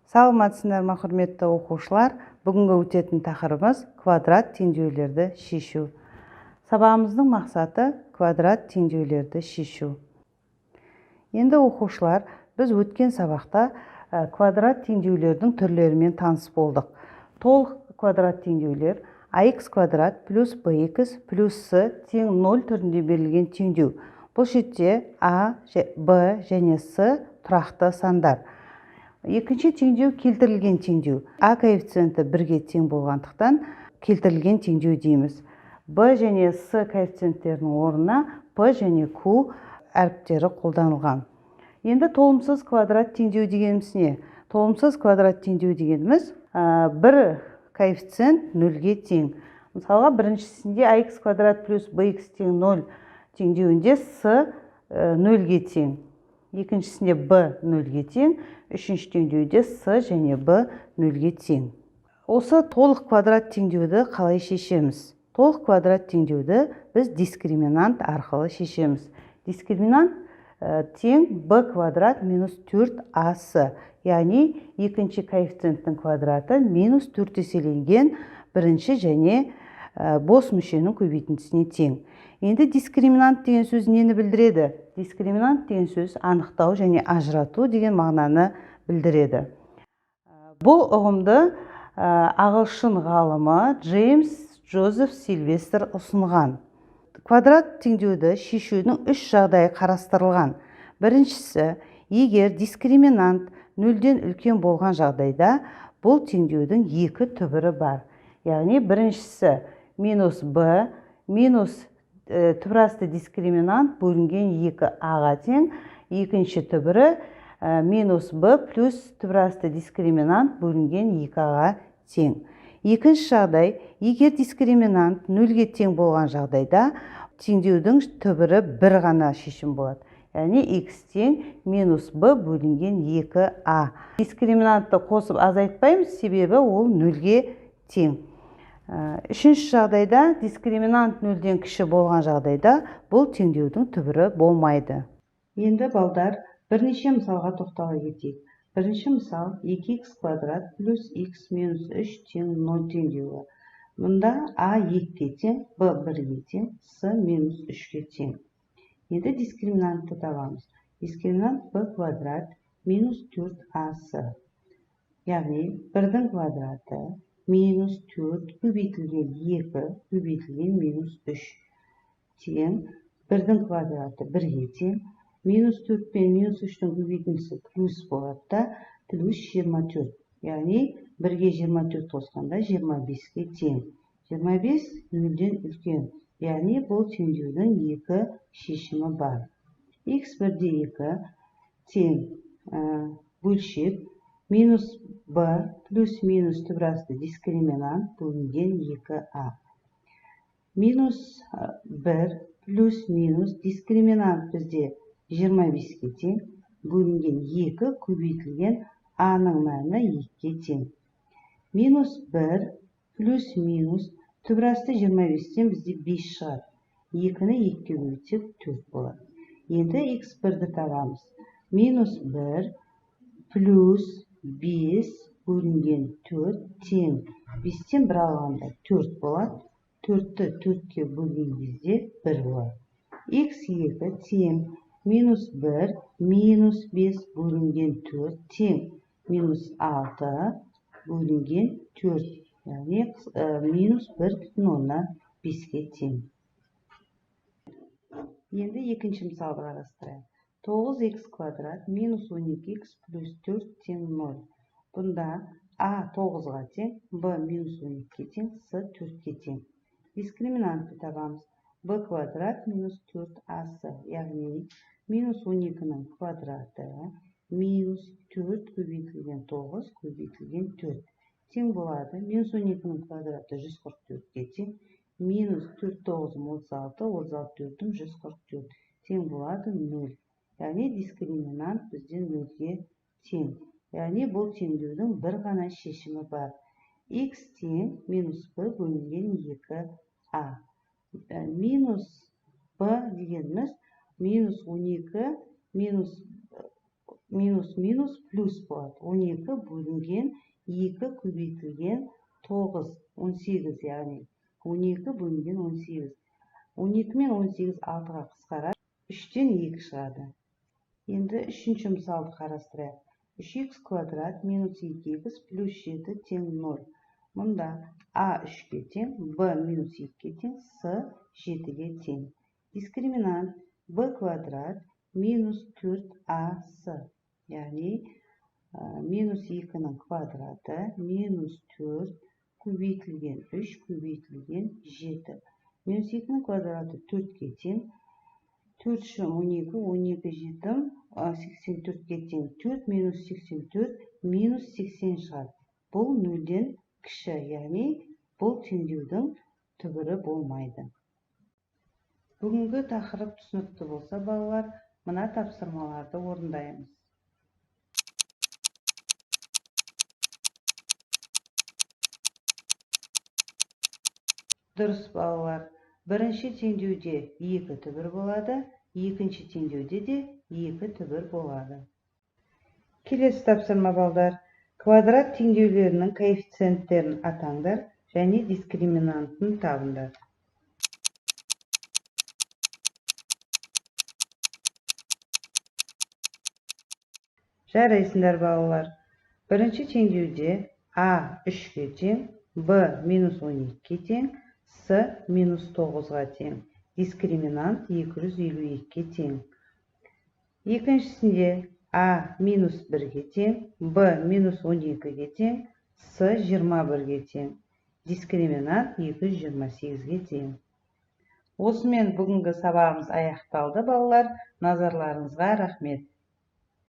Саламатсыздар ма, құрметті оқушылар? Бүгінгі өтетін тақырыбымыз квадрат теңдеулерді шешу. Сабағымыздың мақсаты квадрат теңдеулерді шешу. Енді оқушылар, біз өткен сабақта квадрат теңдеулердің түрлерімен таныс болдық. Толық квадрат теңдеулер ax квадрат плюс bx плюс c тең 0 түрінде берілген теңдеу. Бұл шетте a, b және c тұрақты сандар. Екінші теңдеу келтірілген теңдеу. А коэффициенті 1-ге тең болғандықтан келтірілген теңдеу дейміз. Б және С коэффициенттерінің орнына П және Q әріптері қолданылған. Енді толымсыз квадрат теңдеу дегеніміз не? Толымсыз квадрат теңдеу дегеніміз бір коэффициент 0-ге тең. Мысалға, біріншісінде ax квадрат плюс bx тең 0 теңдеуінде С 0-ге тең. Екіншісінде b 0-ге тең, үшінші теңдеуде с және b 0-ге тең. Осы толық квадрат теңдеуді қалай шешеміз? Толық квадрат теңдеуді біз дискриминант арқылы шешеміз. Дискриминант тең b квадрат минус 4ac, яғни екінші коэффициенттің квадраты минус 4 еселенген бірінші және бос мүшенің көбейтіндісіне тең. Енді дискриминант деген сөз нені білдіреді? Дискриминант деген сөз анықтау және ажырату деген мағынаны білдіреді. Бұл ұғымды ағылшын ғалымы Джеймс Джозеф Сильвестр ұсынған. Квадрат теңдеуді шешудің 3 жағдайы қарастырылған. Біріншісі, егер дискриминант 0-ден үлкен болған жағдайда, бұл теңдеудің екі түбірі бар. Яғни біріншісі минус b минус түбірасты дискриминант бөлінген 2a-ға тең, екінші түбірі минус b плюс түбірасты дискриминант бөлінген 2a-ға тең. Екінші жағдай, егер дискриминант 0-ге тең болған жағдайда, теңдеудің түбірі бір ғана шешім болады. Яғни x тең минус b бөлінген 2a. Дискриминантты қосып азайтпаймыз, себебі ол 0-ге тең. Үшінші жағдайда, дискриминант 0-ден кіші болған жағдайда, бұл теңдеудің түбірі болмайды. Енді балдар, бірнеше мысалға тоқтала кетейік. Бірінші мысал 2x квадрат плюс x минус 3 тең 0 теңдеуі. Мұнда a 2-ге тең, b 1-ге тең, c минус 3-ге тең. Енді дискриминантты табамыз. Дискриминант b квадрат минус 4ac. Яғни 1-дің квадраты минус 4 көбейтілген 2 көбейтілген минус 3 тең, 1-дің квадраты 1-ге тең, минус 4 пен минус 3-дің көбейтіндісі плюс болады да, плюс 24. Яғни 1-ге 24 қосқанда 25-ге тең. 25 0-ден үлкен. Яғни бұл теңдеудің екі шешімі бар. x 1-2 тең бөлшек минус b плюс минус түбірасты дискриминант бөлінген 2a. Минус 1 плюс минус дискриминант бізде 25-ге тең, бөлінген 2 көбейтілген a-ның мәні 2-ге тең. Минус 1 плюс минус түбірасты 25-тен бізде 5 шығады. 2-ні 2-ге бөлсек 4 болады. Енді x1-ді табамыз. Минус 1 плюс 5 бөлінген 4 тең. 5-тен 1 алғанда 4 болады. 4-ті 4-ке бөлген кезде 1 болады. x2 тең минус 1 минус 5 бөлінген 4 тең. Минус 6 бөлінген 4. Яғни минус 1,5-ге тең. Енді екінші мысалды қарастырайық. 9x квадрат минус 12x плюс 4 тең 0. Бұнда a 9-ға тең, b минус 12-ге тең, c 4-ге тең. Дискриминантты табамыз. b квадрат минус 4ac, яғни минус 12-ның квадраты минус 4 көбейтілген 9 көбейтілген 4 тең болады. Минус 12-ның квадраты 144-ге тең, минус 4 9-ым 36, 36 4-ім 144 тең болады 0. Яғни дискриминант бізден 0-ге тең. Яғни бұл теңдеудің бір ғана шешімі бар. x тең минус b бөлінген 2a. Минус b дегеніміз минус 12 минус минус минус плюс болады. 12 бөлінген 2 көбейтілген 9, 18, яғни 12 бөлінген 18. 12 мен 18 6-ға қысқарады, 3-тен 2 шығады. Енді үшінші мысалды қарастырайық. 3х квадрат минус 2х плюс 7 тең 0. Мұнда а 3-ге тең, б минус 2-ге тең, с 7-ге тең. Дискриминант b квадрат минус 4ac, яғни минус 2-нің квадраты минус 4 көбейтілген 3 көбейтілген 7. Минус 2-нің квадраты 4-ге тең. 4 шым 12, 12 жетім 84-ге тең. 4 минус 84 минус 80 шығады. Бұл 0-ден кіші, яғни бұл теңдеудің түбірі болмайды. Бүгінгі тақырып түсінікті болса, балалар, мына тапсырмаларды орындаймыз. Дұрыс, балалар. Бірінші теңдеуде 2 түбір болады, екінші теңдеуде де 2 түбір болады. Келесі тапсырма, балалар. Квадрат теңдеулерінің коэффициенттерін атаңдар және дискриминантын табыңдар. Жарайсыңдар, балалар. Бірінші теңдеуде а 3-ге тең, б минус 12-ге тең, с минус 9-ға тең. Дискриминант 252-ге тең. Екіншісінде а минус 1-ге тең, б минус 12-ге тең, с 21-ге тең. Дискриминант 228-ге тең. Осымен бүгінгі сабағымыз аяқталды, балалар. Назарларыңызға рахмет.